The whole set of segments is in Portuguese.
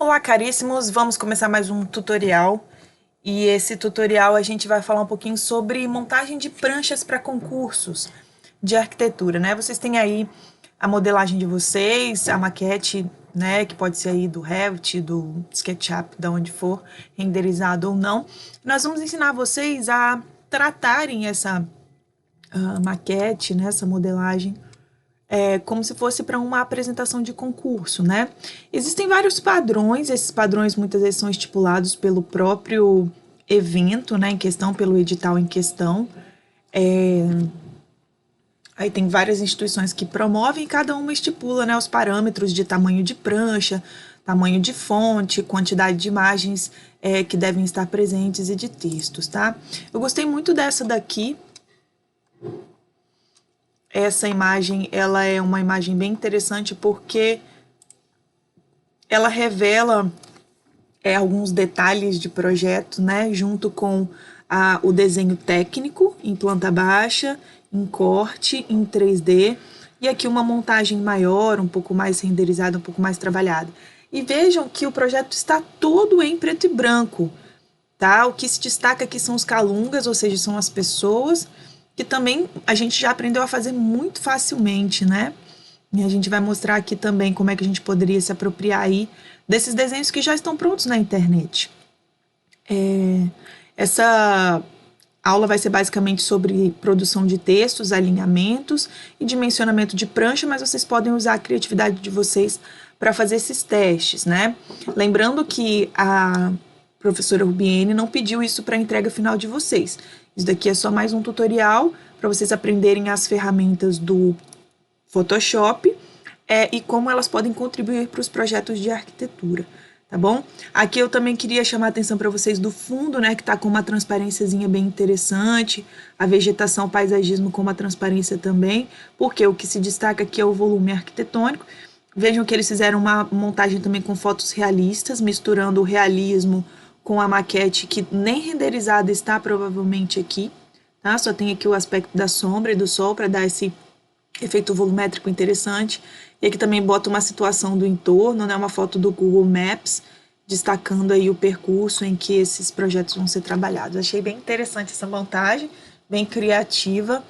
Olá, caríssimos! Vamos começar mais um tutorial. E esse tutorial a gente vai falar um pouquinho sobre montagem de pranchas para concursos de arquitetura, né? Vocês têm aí a modelagem de vocês, a maquete, né? Que pode ser aí do Revit, do SketchUp, da onde for, renderizado ou não. Nós vamos ensinar vocês a tratarem essa maquete, né? Essa modelagem como se fosse para uma apresentação de concurso, né? Existem vários padrões, esses padrões muitas vezes são estipulados pelo próprio evento, né, em questão, pelo edital em questão. Aí tem várias instituições que promovem e cada uma estipula, né, os parâmetros de tamanho de prancha, tamanho de fonte, quantidade de imagens que devem estar presentes e de textos, tá? Eu gostei muito dessa daqui. Essa imagem, ela é uma imagem bem interessante porque ela revela alguns detalhes de projeto, né, junto com o desenho técnico em planta baixa, em corte, em 3D, e aqui uma montagem maior, um pouco mais renderizada, um pouco mais trabalhada. E vejam que o projeto está todo em preto e branco, tá? O que se destaca aqui são os calungas, ou seja, são as pessoas, que também a gente já aprendeu a fazer muito facilmente, né? E a gente vai mostrar aqui também como é que a gente poderia se apropriar aí desses desenhos que já estão prontos na internet. Essa aula vai ser basicamente sobre produção de textos, alinhamentos e dimensionamento de prancha, mas vocês podem usar a criatividade de vocês para fazer esses testes, né? Lembrando que a professora Rubiene não pediu isso para a entrega final de vocês. Isso daqui é só mais um tutorial para vocês aprenderem as ferramentas do Photoshop e como elas podem contribuir para os projetos de arquitetura, tá bom? Aqui eu também queria chamar a atenção para vocês do fundo, né, que tá com uma transparênciazinha bem interessante, a vegetação, o paisagismo com uma transparência também, porque o que se destaca aqui é o volume arquitetônico. Vejam que eles fizeram uma montagem também com fotos realistas, misturando o realismo com a maquete que nem renderizada está provavelmente aqui, tá? Só tem aqui o aspecto da sombra e do sol para dar esse efeito volumétrico interessante. E aqui também bota uma situação do entorno, né, uma foto do Google Maps, destacando aí o percurso em que esses projetos vão ser trabalhados. Achei bem interessante essa montagem, bem criativa.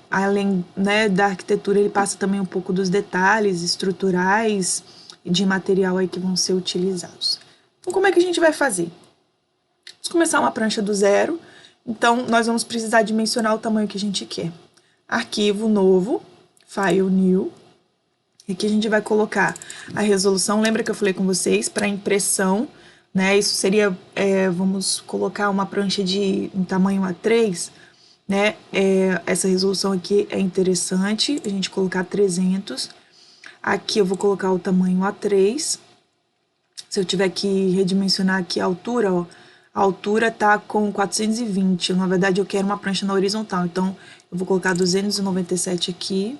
Além, né, da arquitetura, ele passa também um pouco dos detalhes estruturais e de material aí que vão ser utilizados. Então, como é que a gente vai fazer? Vamos começar uma prancha do zero. Então, nós vamos precisar dimensionar o tamanho que a gente quer. Arquivo novo, File New. E aqui a gente vai colocar a resolução. Lembra que eu falei com vocês? Para impressão, né? Isso seria, vamos colocar uma prancha de um tamanho A3, né? Essa resolução aqui é interessante, a gente colocar 300. Aqui eu vou colocar o tamanho A3. Se eu tiver que redimensionar aqui a altura, ó, a altura tá com 420. Na verdade, eu quero uma prancha na horizontal, então eu vou colocar 297 aqui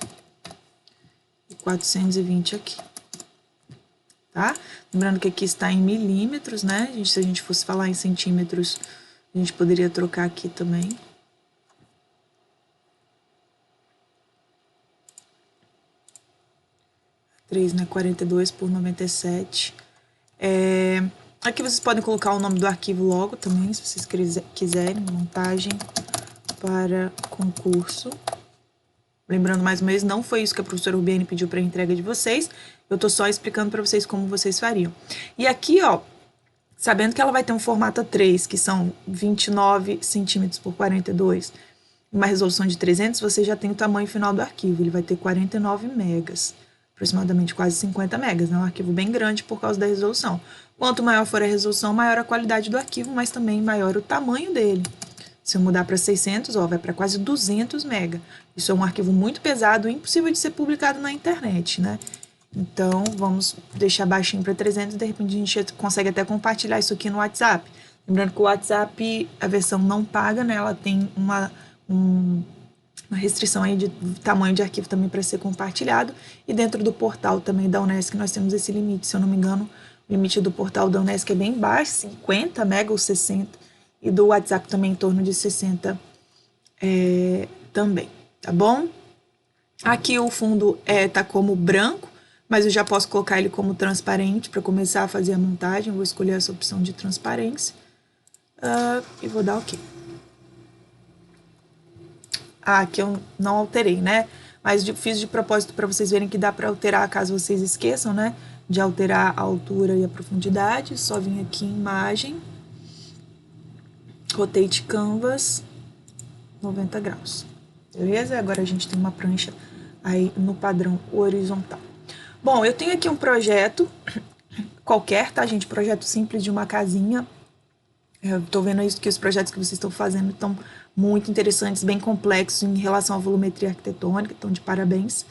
e 420 aqui, tá? Lembrando que aqui está em milímetros, né? Se a gente fosse falar em centímetros, a gente poderia trocar aqui também. Três, né? 42 por 97. Aqui vocês podem colocar o nome do arquivo logo também, se vocês quiserem, montagem para concurso. Lembrando mais uma vez, não foi isso que a professora Rubiene pediu para a entrega de vocês, eu tô só explicando para vocês como vocês fariam. E aqui, ó, sabendo que ela vai ter um formato A3, que são 29 centímetros por 42, uma resolução de 300, você já tem o tamanho final do arquivo, ele vai ter 49 megas, aproximadamente quase 50 megas, né? Um arquivo bem grande por causa da resolução. Quanto maior for a resolução, maior a qualidade do arquivo, mas também maior o tamanho dele. Se eu mudar para 600, ó, vai para quase 200 mega. Isso é um arquivo muito pesado, impossível de ser publicado na internet, né? Então, vamos deixar baixinho para 300 e de repente a gente consegue até compartilhar isso aqui no WhatsApp. Lembrando que o WhatsApp, a versão não paga, né? Ela tem uma restrição aí de tamanho de arquivo também para ser compartilhado. E dentro do portal também da Unesc nós temos esse limite. Se eu não me engano, o limite do portal da Unesc é bem baixo, 50 mega ou 60. E do WhatsApp também em torno de 60 também, tá bom? Aqui o fundo tá como branco, mas eu já posso colocar ele como transparente para começar a fazer a montagem. Eu vou escolher essa opção de transparência e vou dar OK. Aqui eu não alterei, né? Mas fiz de propósito para vocês verem que dá para alterar, caso vocês esqueçam, né? De alterar a altura e a profundidade. Só vim aqui em imagem, rotate canvas, 90 graus. Beleza? Agora a gente tem uma prancha aí no padrão horizontal. Bom, eu tenho aqui um projeto qualquer, tá, gente? Projeto simples de uma casinha. Eu tô vendo isso, que os projetos que vocês estão fazendo estão muito interessantes, bem complexos em relação à volumetria arquitetônica, então de parabéns.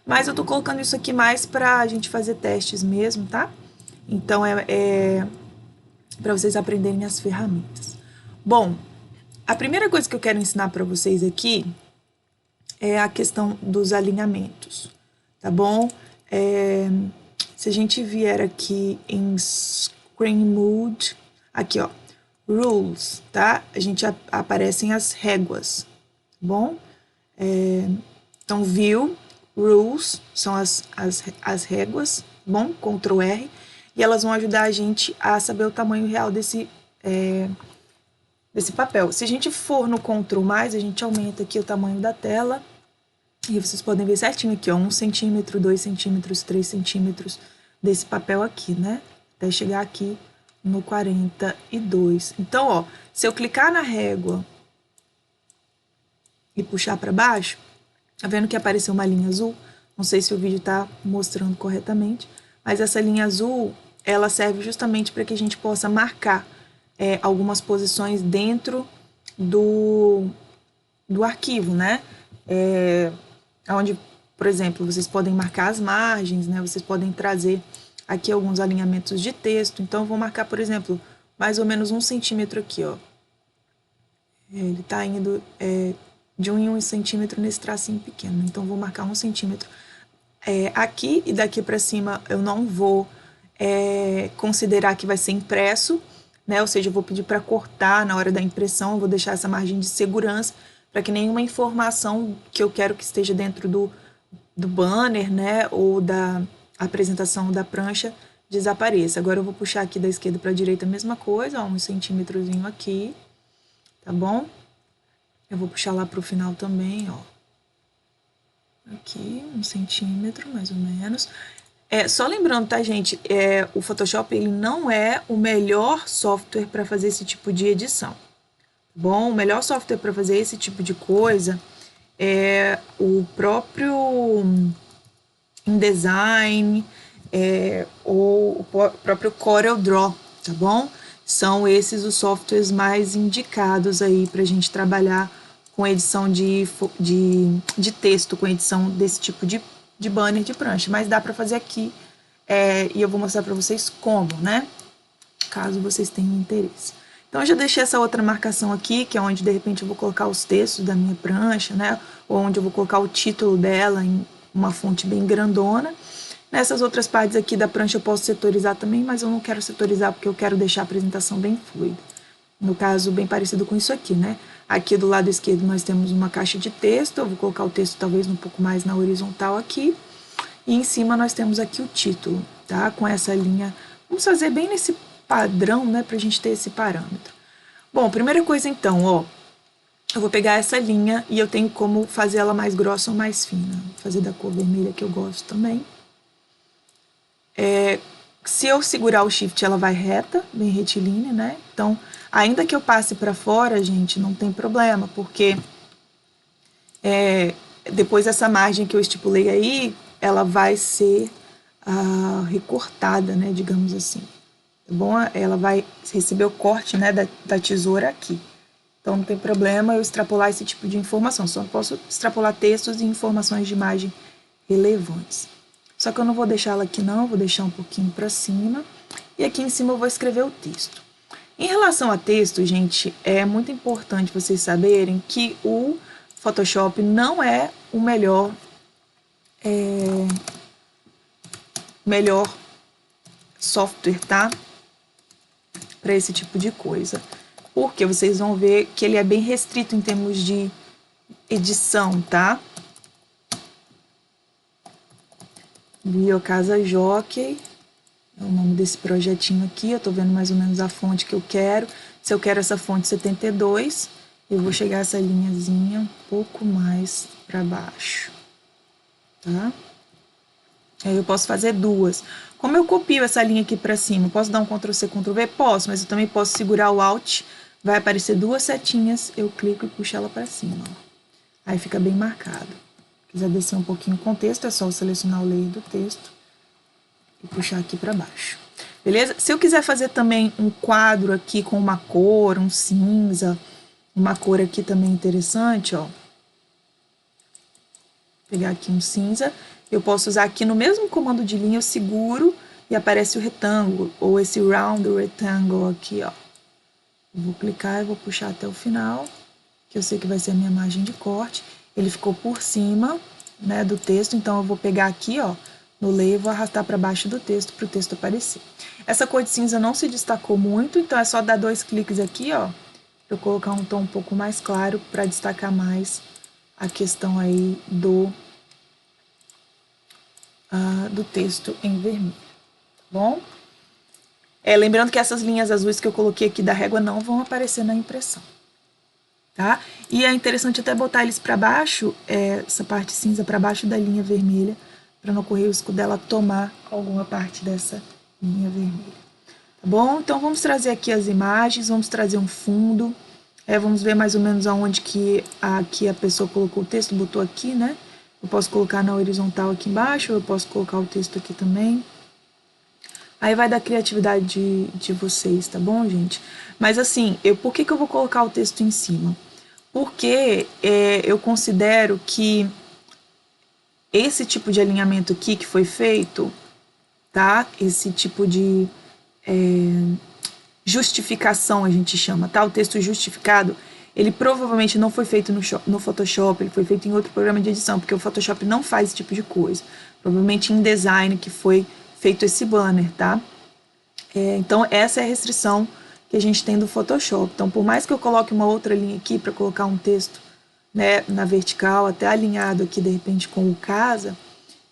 Mas eu tô colocando isso aqui mais pra gente fazer testes mesmo, tá? Então pra vocês aprenderem as ferramentas. Bom, a primeira coisa que eu quero ensinar pra vocês aqui é a questão dos alinhamentos, tá bom? Se a gente vier aqui em Screen Mode, aqui ó, Rules, tá? A gente aparecem as réguas, tá bom? Então, View, Rules, são as réguas, bom? Ctrl R, e elas vão ajudar a gente a saber o tamanho real desse papel. Se a gente for no Ctrl+, a gente aumenta aqui o tamanho da tela, e vocês podem ver certinho aqui, ó, 1 centímetro, 2 centímetros, 3 centímetros desse papel aqui, né? Até chegar aqui no 42. Então, ó, se eu clicar na régua e puxar para baixo, tá vendo que apareceu uma linha azul? Não sei se o vídeo tá mostrando corretamente, mas essa linha azul, ela serve justamente para que a gente possa marcar algumas posições dentro do arquivo, né? Onde, por exemplo, vocês podem marcar as margens, né? Vocês podem trazer aqui alguns alinhamentos de texto. Então, eu vou marcar, por exemplo, mais ou menos 1 centímetro aqui, ó. Ele tá indo de 1 em 1 centímetro nesse tracinho pequeno. Então, vou marcar 1 centímetro aqui, e daqui para cima eu não vou considerar que vai ser impresso, né? Ou seja, eu vou pedir para cortar na hora da impressão, eu vou deixar essa margem de segurança para que nenhuma informação que eu quero que esteja dentro do banner, né, ou da apresentação da prancha desapareça. Agora eu vou puxar aqui da esquerda para a direita a mesma coisa, ó, 1 centímetrozinho aqui, tá bom? Eu vou puxar lá para o final também, ó. Aqui, 1 centímetro, mais ou menos. Só lembrando, tá, gente? O Photoshop, ele não é o melhor software para fazer esse tipo de edição. Bom, o melhor software para fazer esse tipo de coisa é o próprio InDesign ou o próprio CorelDRAW, tá bom? São esses os softwares mais indicados aí para a gente trabalhar com edição de texto, com edição desse tipo de banner de prancha. Mas dá para fazer aqui e eu vou mostrar para vocês como, né? Caso vocês tenham interesse. Então, eu já deixei essa outra marcação aqui, que é onde, de repente, eu vou colocar os textos da minha prancha, né? Ou onde eu vou colocar o título dela em uma fonte bem grandona. Nessas outras partes aqui da prancha eu posso setorizar também, mas eu não quero setorizar porque eu quero deixar a apresentação bem fluida. No caso, bem parecido com isso aqui, né? Aqui do lado esquerdo nós temos uma caixa de texto, eu vou colocar o texto talvez um pouco mais na horizontal aqui. E em cima nós temos aqui o título, tá? Com essa linha. Vamos fazer bem nesse padrão, né, pra gente ter esse parâmetro. Bom, primeira coisa então, ó, eu vou pegar essa linha e eu tenho como fazer ela mais grossa ou mais fina. Vou fazer da cor vermelha que eu gosto também. Se eu segurar o shift, ela vai reta, bem retilínea, né? Então, ainda que eu passe para fora, gente, não tem problema, porque depois essa margem que eu estipulei aí, ela vai ser recortada, né, digamos assim. Tá bom? Ela vai receber o corte, né, da tesoura aqui. Então, não tem problema eu extrapolar esse tipo de informação. Só posso extrapolar textos e informações de imagem relevantes. Só que eu não vou deixar ela aqui não, vou deixar um pouquinho para cima. E aqui em cima eu vou escrever o texto. Em relação a texto, gente, é muito importante vocês saberem que o Photoshop não é o melhor software, tá? Para esse tipo de coisa. Porque vocês vão ver que ele é bem restrito em termos de edição, tá? Biocasa Jockey, é o nome desse projetinho aqui. Eu tô vendo mais ou menos a fonte que eu quero. Se eu quero essa fonte 72, eu vou chegar essa linhazinha um pouco mais para baixo, tá? Aí eu posso fazer duas. Como eu copio essa linha aqui para cima, posso dar um Ctrl C, Ctrl V? Posso, mas eu também posso segurar o Alt, vai aparecer duas setinhas, eu clico e puxo ela para cima, ó. Aí fica bem marcado. Se quiser descer um pouquinho o contexto, é só selecionar o layer do texto e puxar aqui para baixo. Beleza? Se eu quiser fazer também um quadro aqui com uma cor, um cinza, uma cor aqui também interessante, ó. Pegar aqui um cinza, eu posso usar aqui no mesmo comando de linha, eu seguro e aparece o retângulo, ou esse round rectangle aqui, ó. Eu vou clicar e vou puxar até o final, que eu sei que vai ser a minha margem de corte. Ele ficou por cima, né, do texto, então eu vou pegar aqui, ó, no layer, vou arrastar para baixo do texto para o texto aparecer. Essa cor de cinza não se destacou muito, então é só dar 2 cliques aqui, ó, para eu colocar um tom um pouco mais claro para destacar mais a questão aí do texto em vermelho, tá bom? Lembrando que essas linhas azuis que eu coloquei aqui da régua não vão aparecer na impressão, tá? E é interessante até botar eles para baixo, essa parte cinza para baixo da linha vermelha, para não correr o risco dela tomar alguma parte dessa linha vermelha, tá bom? Então vamos trazer aqui as imagens, vamos trazer um fundo, vamos ver mais ou menos aonde que aqui a pessoa colocou o texto, botou aqui, né? Eu posso colocar na horizontal aqui embaixo, ou eu posso colocar o texto aqui também. Aí vai da criatividade de vocês, tá bom, gente? Mas assim, por que eu vou colocar o texto em cima? Porque eu considero que esse tipo de alinhamento aqui que foi feito, tá? Esse tipo de justificação, a gente chama, tá? O texto justificado, ele provavelmente não foi feito no Photoshop, ele foi feito em outro programa de edição, porque o Photoshop não faz esse tipo de coisa. Provavelmente em design que foi feito esse banner, tá? Então, essa é a restrição que a gente tem do Photoshop. Então, por mais que eu coloque uma outra linha aqui para colocar um texto, né, na vertical, até alinhado aqui, de repente, com o casa,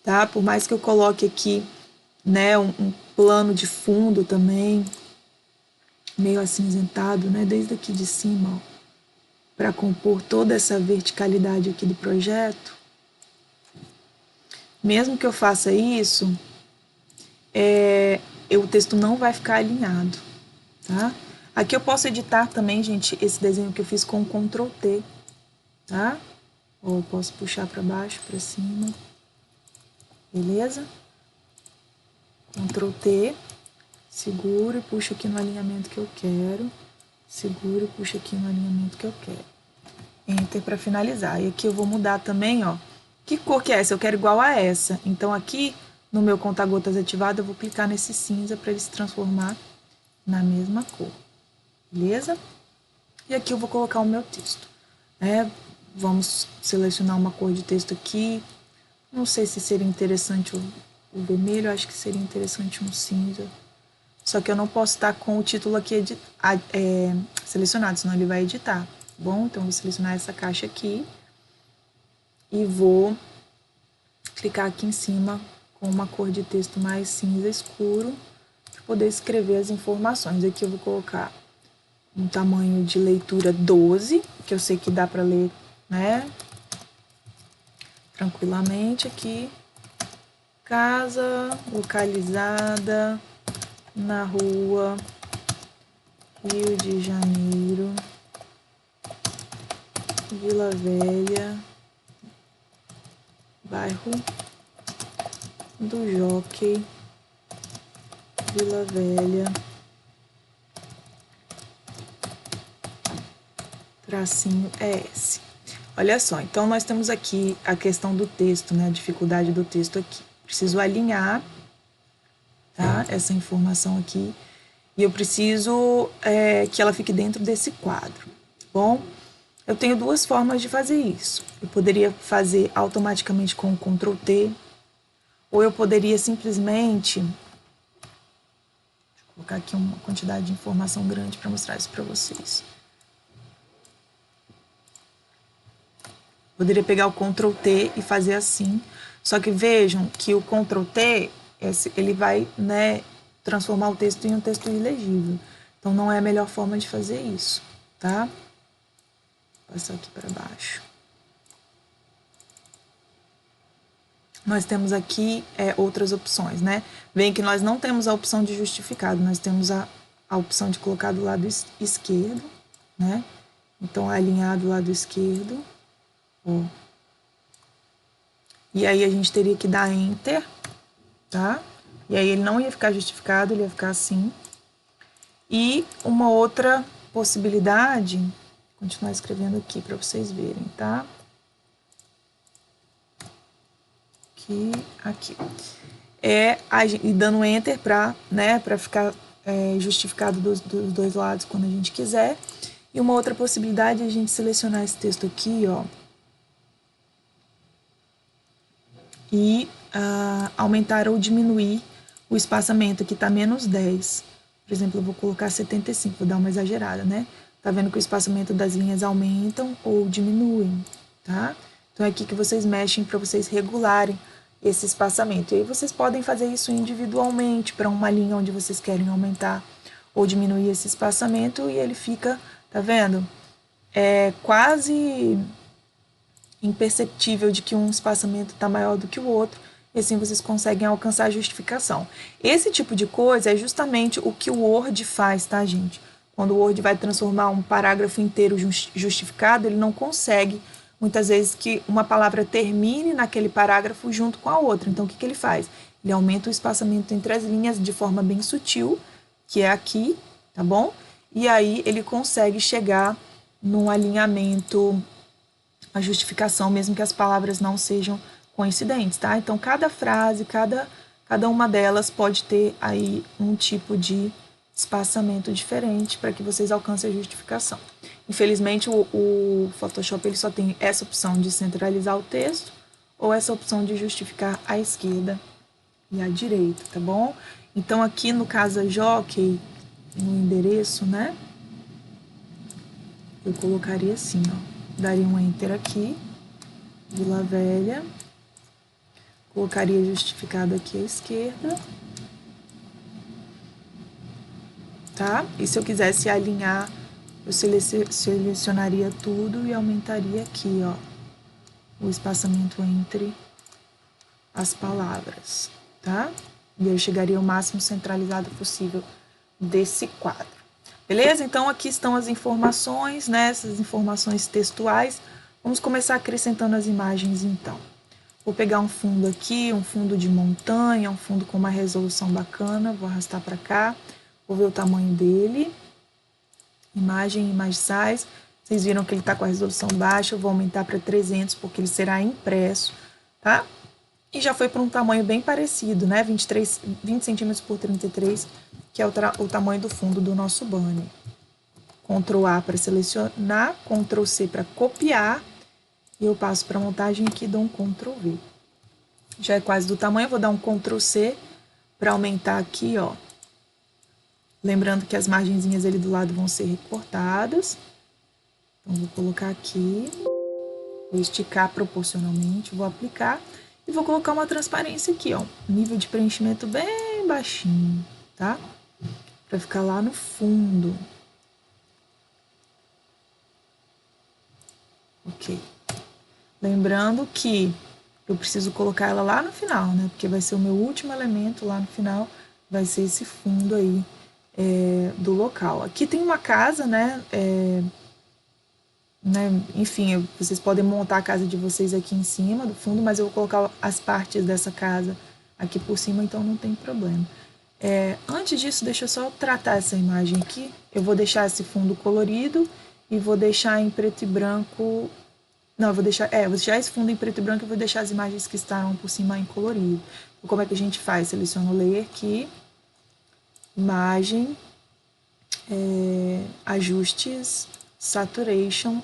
tá? Por mais que eu coloque aqui, né, um plano de fundo também, meio acinzentado, né, desde aqui de cima, para compor toda essa verticalidade aqui do projeto. Mesmo que eu faça isso, o texto não vai ficar alinhado, tá? Aqui eu posso editar também, gente, esse desenho que eu fiz com Ctrl T, tá? Ou eu posso puxar para baixo, para cima, beleza? Ctrl T, seguro e puxo aqui no alinhamento que eu quero, seguro e puxo aqui no alinhamento que eu quero. Enter para finalizar. E aqui eu vou mudar também, ó, que cor que é essa? Eu quero igual a essa. Então aqui no meu conta-gotas ativado eu vou clicar nesse cinza para ele se transformar na mesma cor, beleza? E aqui eu vou colocar o meu texto, né? Vamos selecionar uma cor de texto aqui. Não sei se seria interessante o vermelho, acho que seria interessante um cinza. Só que eu não posso estar com o título aqui selecionado, senão ele vai editar, tá bom? Então, eu vou selecionar essa caixa aqui e vou clicar aqui em cima com uma cor de texto mais cinza escuro para poder escrever as informações. Aqui eu vou colocar um tamanho de leitura 12, que eu sei que dá para ler, né, tranquilamente aqui. Casa localizada na rua Rio de Janeiro, Vila Velha, bairro do Jockey, Vila Velha, tracinho ES. Olha só, então nós temos aqui a questão do texto, né, a dificuldade do texto aqui. Preciso alinhar, tá, essa informação aqui, e eu preciso que ela fique dentro desse quadro, tá bom? Eu tenho duas formas de fazer isso. Eu poderia fazer automaticamente com o Ctrl T, ou eu poderia simplesmente... Deixa eu colocar aqui uma quantidade de informação grande para mostrar isso para vocês. Poderia pegar o Ctrl T e fazer assim, Só que vejam que o Ctrl T, ele vai, né, transformar o texto em um texto ilegível. Então, não é a melhor forma de fazer isso, tá? Vou passar aqui para baixo. Nós temos aqui outras opções, né? Vem que nós não temos a opção de justificado, nós temos a opção de colocar do lado esquerdo, né? Então, alinhar do lado esquerdo, ó. E aí, a gente teria que dar Enter, tá? E aí, ele não ia ficar justificado, ele ia ficar assim. E uma outra possibilidade, vou continuar escrevendo aqui para vocês verem, tá? Aqui. E dando Enter para, né, para ficar justificado dos dois lados quando a gente quiser. E uma outra possibilidade é a gente selecionar esse texto aqui, ó. E aumentar ou diminuir o espaçamento, aqui tá -10. Por exemplo, eu vou colocar 75, vou dar uma exagerada, né? Tá vendo que o espaçamento das linhas aumentam ou diminuem, tá? Então, é aqui que vocês mexem para vocês regularem esse espaçamento. E aí, vocês podem fazer isso individualmente para uma linha onde vocês querem aumentar ou diminuir esse espaçamento e ele fica, tá vendo? É quase imperceptível de que um espaçamento está maior do que o outro, e assim vocês conseguem alcançar a justificação. Esse tipo de coisa é justamente o que o Word faz, tá, gente? Quando o Word vai transformar um parágrafo inteiro justificado, ele não consegue, muitas vezes, que uma palavra termine naquele parágrafo junto com a outra. Então, o que ele faz? Ele aumenta o espaçamento entre as linhas de forma bem sutil, que é aqui, tá bom? E aí ele consegue chegar num alinhamento, a justificação, mesmo que as palavras não sejam coincidentes, tá? Então, cada frase, cada uma delas pode ter aí um tipo de espaçamento diferente para que vocês alcancem a justificação. Infelizmente, o Photoshop ele só tem essa opção de centralizar o texto ou essa opção de justificar à esquerda e à direita, tá bom? Então, aqui no Casa Jockey, no endereço, né? Eu colocaria assim, ó. Daria um Enter aqui, Vila Velha, colocaria justificado aqui à esquerda, tá? E se eu quisesse alinhar, eu selecionaria tudo e aumentaria aqui, ó, o espaçamento entre as palavras, tá? E eu chegaria ao máximo centralizado possível desse quadro. Beleza? Então, aqui estão as informações, né? Essas informações textuais. Vamos começar acrescentando as imagens, então. Vou pegar um fundo aqui, um fundo de montanha, um fundo com uma resolução bacana. Vou arrastar para cá. Vou ver o tamanho dele. Imagem size. Vocês viram que ele está com a resolução baixa. Eu vou aumentar para 300, porque ele será impresso, tá? E já foi para um tamanho bem parecido, né? 20 centímetros por 33, que é o tamanho do fundo do nosso banner. Ctrl A para selecionar, Ctrl C para copiar, e eu passo para montagem aqui e dou um Ctrl V. Já é quase do tamanho, eu vou dar um Ctrl C para aumentar aqui, ó. Lembrando que as margenzinhas ali do lado vão ser recortadas. Então, vou colocar aqui, vou esticar proporcionalmente, vou aplicar. E vou colocar uma transparência aqui, ó. Nível de preenchimento bem baixinho, tá? Pra ficar lá no fundo. Ok. Lembrando que eu preciso colocar ela lá no final, né? Porque vai ser o meu último elemento lá no final. Vai ser esse fundo aí do local. Aqui tem uma casa, né? Enfim, vocês podem montar a casa de vocês aqui em cima do fundo, mas eu vou colocar as partes dessa casa aqui por cima, então não tem problema. Antes disso, deixa eu só tratar essa imagem aqui. Eu vou deixar esse fundo colorido e vou deixar em preto e branco. Não, eu vou deixar esse fundo em preto e branco e vou deixar as imagens que estarão por cima em colorido. Então, como é que a gente faz? Seleciono o layer aqui, imagem, ajustes, saturation,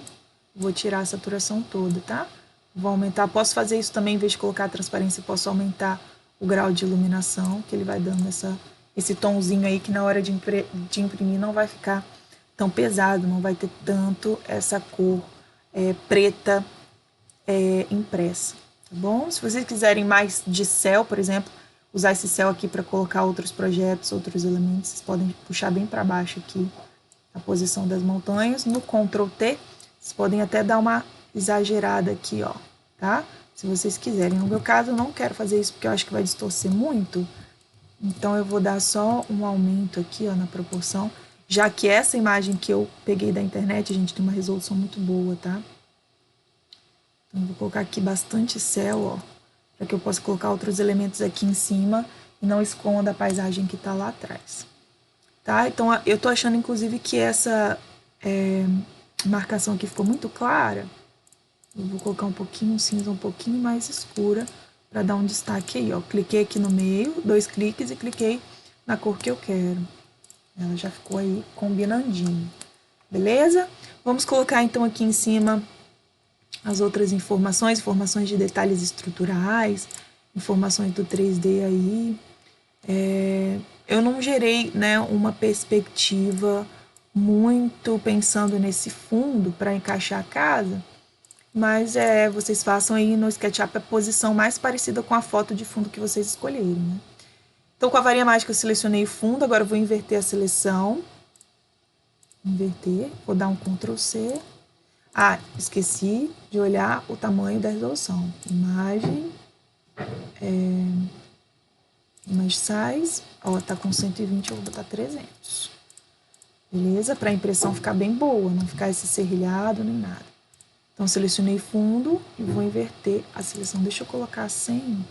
vou tirar a saturação toda, tá? Vou aumentar, posso fazer isso também, em vez de colocar a transparência, posso aumentar o grau de iluminação, que ele vai dando esse tomzinho aí, que na hora de imprimir não vai ficar tão pesado, não vai ter tanto essa cor preta impressa, bom? Se vocês quiserem mais de céu, por exemplo, usar esse céu aqui para colocar outros projetos, outros elementos, vocês podem puxar bem para baixo aqui a posição das montanhas. No Ctrl T, vocês podem até dar uma exagerada aqui, ó, tá? Se vocês quiserem. No meu caso, eu não quero fazer isso porque eu acho que vai distorcer muito. Então, eu vou dar só um aumento aqui, ó, na proporção. Já que essa imagem que eu peguei da internet, a gente tem uma resolução muito boa, tá? Então, eu vou colocar aqui bastante céu, ó, para que eu possa colocar outros elementos aqui em cima e não esconda a paisagem que tá lá atrás. Tá? Então, eu tô achando, inclusive, que essa marcação aqui ficou muito clara. Eu vou colocar um pouquinho, um cinza um pouquinho mais escura para dar um destaque aí, ó. Cliquei aqui no meio, 2 cliques e cliquei na cor que eu quero. Ela já ficou aí combinandinho. Beleza? Vamos colocar então aqui em cima as outras informações, informações de detalhes estruturais, informações do 3D aí. Eu não gerei, né, uma perspectiva muito pensando nesse fundo para encaixar a casa, mas vocês façam aí no SketchUp a posição mais parecida com a foto de fundo que vocês escolherem, né? Então, com a varinha mágica eu selecionei o fundo, agora eu vou inverter a seleção. Inverter, vou dar um Ctrl C. Ah, esqueci de olhar o tamanho da resolução. Imagem, Image Size, ó, tá com 120, eu vou botar 300. Beleza? Para a impressão ficar bem boa, não ficar esse serrilhado nem nada. Então, selecionei fundo e vou inverter a seleção. Deixa eu colocar 100.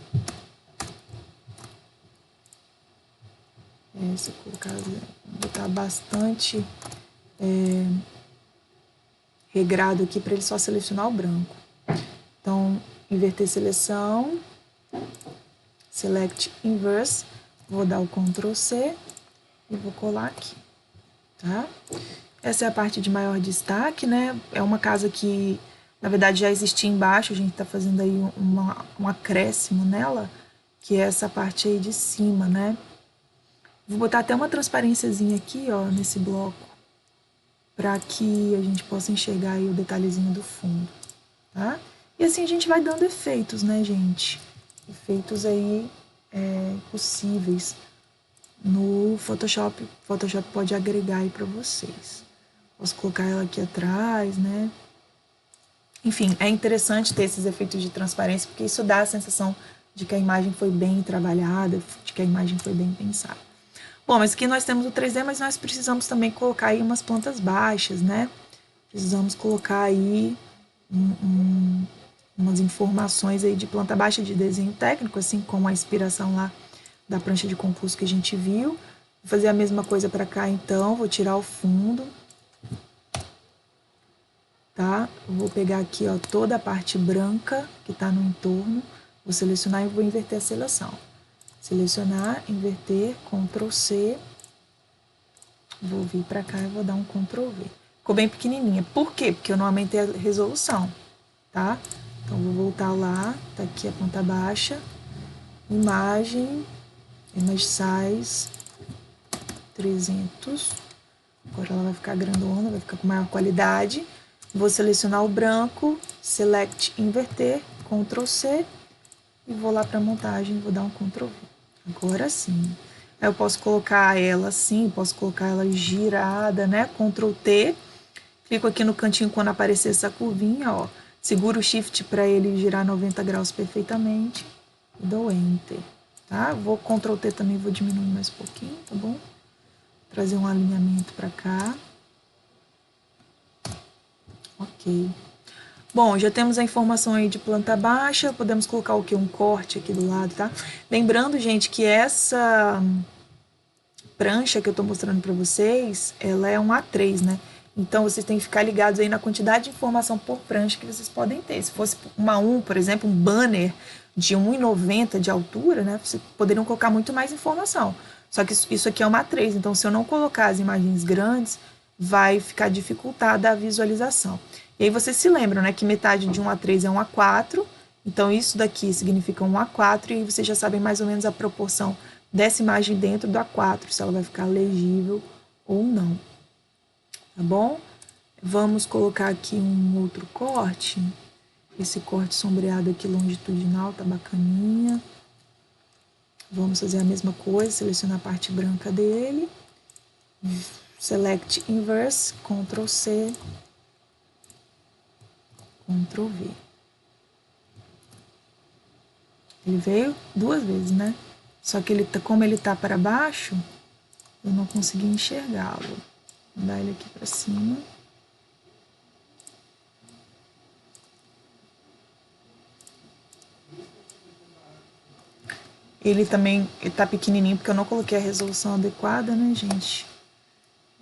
Se eu colocar, vou botar bastante regrado aqui para ele só selecionar o branco. Então, inverter seleção, Select Inverse, vou dar o Ctrl C e vou colar aqui, tá? Essa é a parte de maior destaque, né? É uma casa que, na verdade, já existia embaixo, a gente tá fazendo aí um acréscimo nela, que é essa parte aí de cima, né? Vou botar até uma transparênciazinha aqui, ó, nesse bloco, para que a gente possa enxergar aí o detalhezinho do fundo, tá? E assim a gente vai dando efeitos, né, gente? Efeitos aí possíveis no Photoshop. O Photoshop pode agregar aí para vocês. Posso colocar ela aqui atrás, né? Enfim, é interessante ter esses efeitos de transparência, porque isso dá a sensação de que a imagem foi bem trabalhada, de que a imagem foi bem pensada. Bom, mas aqui nós temos o 3D, mas nós precisamos também colocar aí umas plantas baixas, né? Precisamos colocar aí umas informações aí de planta baixa de desenho técnico, assim como a inspiração lá da prancha de concurso que a gente viu. Vou fazer a mesma coisa para cá, então. Vou tirar o fundo, tá? Vou pegar aqui, ó, toda a parte branca que tá no entorno. Vou selecionar e vou inverter a seleção. Selecionar, inverter, Ctrl C. Vou vir para cá e vou dar um Ctrl V. Ficou bem pequenininha. Por quê? Porque eu não aumentei a resolução, tá? Então, vou voltar lá. Tá aqui a planta baixa. Imagem, Image Size, 300. Agora ela vai ficar grandona, vai ficar com maior qualidade. Vou selecionar o branco, Select, inverter, Ctrl C. E vou lá para montagem, vou dar um Ctrl V. Agora sim. Aí eu posso colocar ela assim, posso colocar ela girada, né? Ctrl T. Clico aqui no cantinho quando aparecer essa curvinha, ó. Seguro o Shift para ele girar 90 graus perfeitamente. E dou Enter, tá? Vou Ctrl T também, vou diminuir mais um pouquinho, tá bom? Trazer um alinhamento para cá. Ok. Bom, já temos a informação aí de planta baixa, podemos colocar o que? Um corte aqui do lado, tá? Lembrando, gente, que essa prancha que eu tô mostrando para vocês, ela é um A3, né? Então, vocês têm que ficar ligados aí na quantidade de informação por prancha que vocês podem ter. Se fosse uma 1, por exemplo, um banner de 1,90 de altura, né? Vocês poderiam colocar muito mais informação. Só que isso aqui é uma A3, então se eu não colocar as imagens grandes, vai ficar dificultada a visualização. E aí vocês se lembram, né, que metade de um A3 é um A4, então isso daqui significa um A4, e aí vocês já sabem mais ou menos a proporção dessa imagem dentro do A4, se ela vai ficar legível ou não. Tá bom? Vamos colocar aqui um outro corte. Esse corte sombreado aqui longitudinal tá bacaninha. Vamos fazer a mesma coisa, selecionar a parte branca dele. Select Inverse, Ctrl C, Ctrl V. Ele veio 2 vezes, né? Só que como ele tá para baixo, eu não consegui enxergá-lo. Vou dar ele aqui para cima. Ele também tá pequenininho porque eu não coloquei a resolução adequada, né, gente?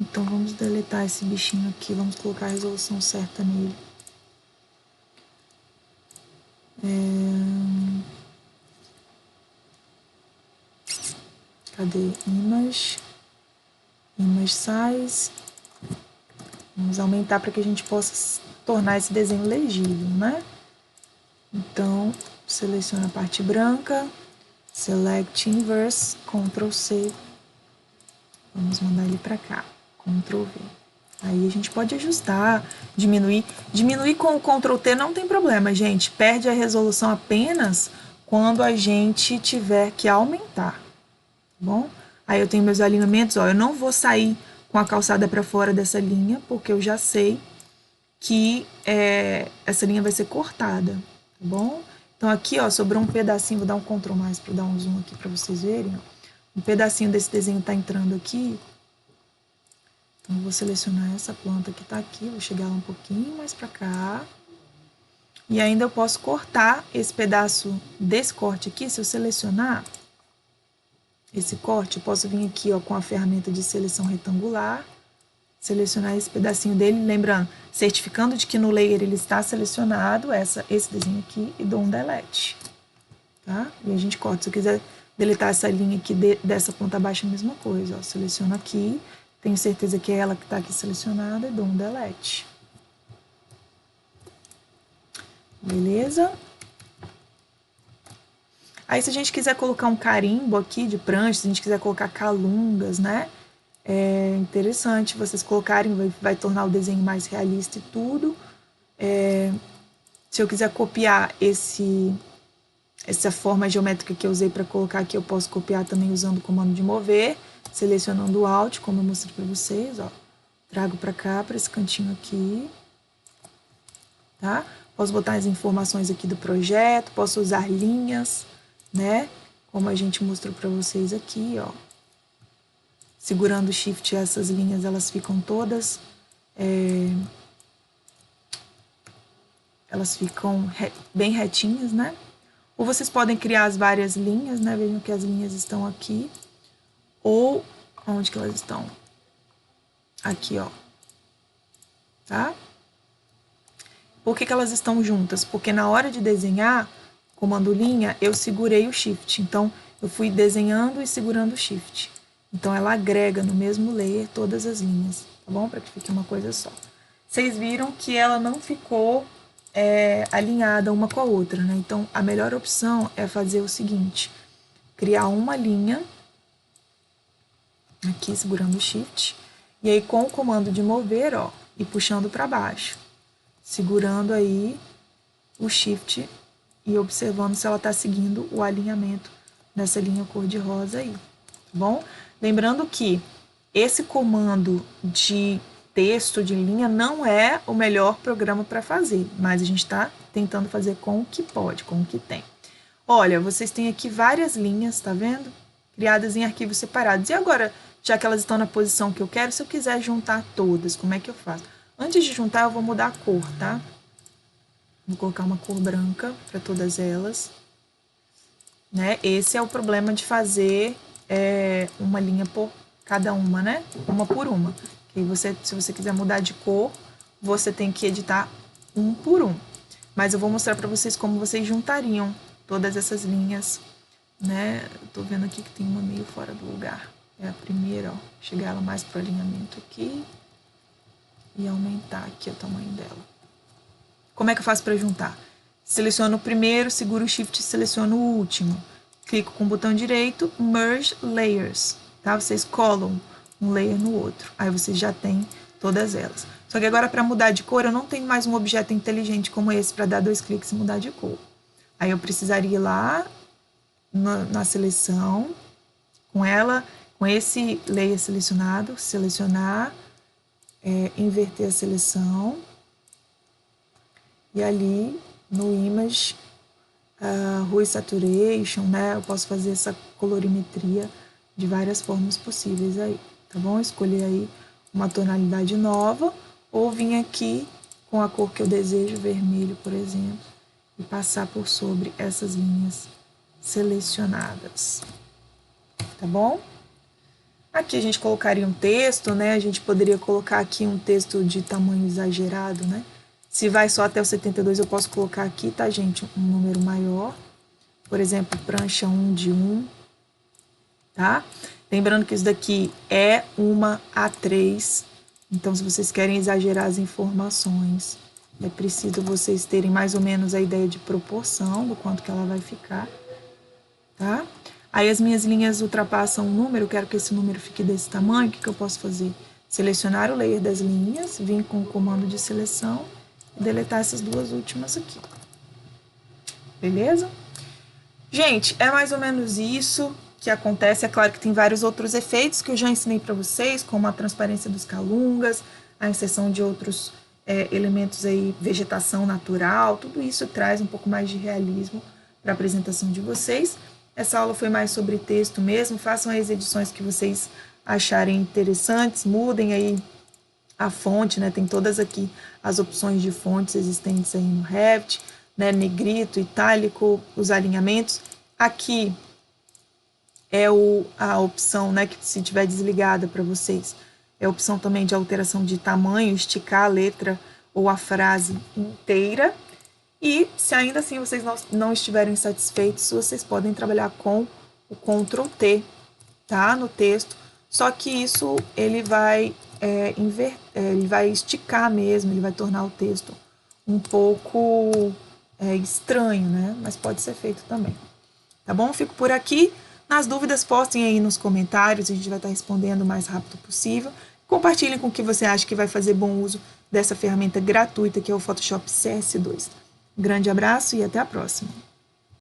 Então vamos deletar esse bichinho aqui, vamos colocar a resolução certa nele. Cadê? Image Size. Vamos aumentar para que a gente possa tornar esse desenho legível, né? Então, seleciona a parte branca, Select Inverse, Ctrl C. Vamos mandar ele para cá, Ctrl V. Aí a gente pode ajustar, diminuir. Diminuir com o Ctrl T não tem problema, gente. Perde a resolução apenas quando a gente tiver que aumentar, tá bom? Aí eu tenho meus alinhamentos, ó, eu não vou sair com a calçada para fora dessa linha, porque eu já sei que essa linha vai ser cortada, tá bom? Então aqui, ó, sobrou um pedacinho, vou dar um Ctrl mais para dar um zoom aqui para vocês verem, ó. Um pedacinho desse desenho tá entrando aqui. Então, eu vou selecionar essa planta que tá aqui, vou chegar ela um pouquinho mais para cá. E ainda eu posso cortar esse pedaço desse corte aqui, se eu selecionar esse corte, eu posso vir aqui, ó, com a ferramenta de seleção retangular, selecionar esse pedacinho dele, lembrando, certificando de que no layer ele está selecionado, esse desenho aqui, e dou um delete, tá? E a gente corta. Se eu quiser deletar essa linha aqui dessa ponta baixa, a mesma coisa, ó, seleciono aqui, tenho certeza que é ela que está aqui selecionada, e dou um delete. Beleza? Aí, se a gente quiser colocar um carimbo aqui de prancha, se a gente quiser colocar calungas, né? É interessante vocês colocarem, vai tornar o desenho mais realista e tudo. Se eu quiser copiar essa forma geométrica que eu usei para colocar aqui, eu posso copiar também usando o comando de mover, selecionando o Alt, como eu mostrei para vocês, ó. Trago para cá, para esse cantinho aqui, tá? Posso botar as informações aqui do projeto, posso usar linhas, né? Como a gente mostrou para vocês aqui, ó. Segurando o Shift, essas linhas, elas ficam todas... elas ficam bem retinhas, né? Ou vocês podem criar as várias linhas, né? Vejam que as linhas estão aqui. Ou, onde que elas estão? Aqui, ó. Tá? Por que elas estão juntas? Porque na hora de desenhar, comando linha, eu segurei o Shift. Então, eu fui desenhando e segurando o Shift. Então, ela agrega no mesmo layer todas as linhas, tá bom? Para que fique uma coisa só. Vocês viram que ela não ficou alinhada uma com a outra, né? Então, a melhor opção é fazer o seguinte. Criar uma linha, aqui segurando o Shift, e aí com o comando de mover, ó, e puxando para baixo, segurando aí o Shift e observando se ela tá seguindo o alinhamento dessa linha cor-de-rosa aí, tá bom? Lembrando que esse comando de texto de linha não é o melhor programa para fazer, mas a gente está tentando fazer com o que pode, com o que tem. Olha, vocês têm aqui várias linhas, tá vendo? Criadas em arquivos separados. E agora, já que elas estão na posição que eu quero, se eu quiser juntar todas, como é que eu faço? Antes de juntar, eu vou mudar a cor, tá? Vou colocar uma cor branca para todas elas. Né? Esse é o problema de fazer uma linha por cada uma, né? Uma por uma. E você, se você quiser mudar de cor, você tem que editar um por um. Mas eu vou mostrar para vocês como vocês juntariam todas essas linhas, né? Eu tô vendo aqui que tem uma meio fora do lugar. É a primeira, ó. Chegar ela mais pro alinhamento aqui e aumentar aqui o tamanho dela. Como é que eu faço para juntar? Seleciono o primeiro, seguro o Shift e seleciono o último. Clico com o botão direito, Merge Layers, tá? Vocês colam um layer no outro. Aí vocês já têm todas elas. Só que agora, para mudar de cor, eu não tenho mais um objeto inteligente como esse para dar 2 cliques e mudar de cor. Aí eu precisaria ir lá na seleção, com esse layer selecionado, selecionar, inverter a seleção, e ali no Image, Hue Saturation, né? Eu posso fazer essa colorimetria de várias formas possíveis aí, tá bom? Escolher aí uma tonalidade nova, ou vir aqui com a cor que eu desejo, vermelho, por exemplo, e passar por sobre essas linhas selecionadas, tá bom? Aqui a gente colocaria um texto, né? A gente poderia colocar aqui um texto de tamanho exagerado, né? Se vai só até o 72, eu posso colocar aqui, tá, gente? Um número maior. Por exemplo, prancha 1 de 1, tá? Lembrando que isso daqui é uma A3. Então, se vocês querem exagerar as informações, é preciso vocês terem mais ou menos a ideia de proporção do quanto que ela vai ficar, tá? Aí as minhas linhas ultrapassam um número, eu quero que esse número fique desse tamanho, o que eu posso fazer? Selecionar o layer das linhas, vir com o comando de seleção e deletar essas duas últimas aqui. Beleza? Gente, é mais ou menos isso que acontece. É claro que tem vários outros efeitos que eu já ensinei para vocês, como a transparência dos calungas, a inserção de outros elementos aí, vegetação natural, tudo isso traz um pouco mais de realismo para a apresentação de vocês. Essa aula foi mais sobre texto mesmo, façam as edições que vocês acharem interessantes, mudem aí a fonte, né? Tem todas aqui as opções de fontes existentes aí no Revit, né? Negrito, itálico, os alinhamentos. Aqui é a opção, né, que se tiver desligada para vocês, é a opção também de alteração de tamanho, esticar a letra ou a frase inteira. E se ainda assim vocês não estiverem satisfeitos, vocês podem trabalhar com o Ctrl T, tá? No texto. Só que isso ele vai ele vai esticar mesmo, ele vai tornar o texto um pouco estranho, né? Mas pode ser feito também. Tá bom? Fico por aqui. Nas dúvidas, postem aí nos comentários, a gente vai estar respondendo o mais rápido possível. Compartilhem com o que você acha que vai fazer bom uso dessa ferramenta gratuita que é o Photoshop CS2. Grande abraço e até a próxima!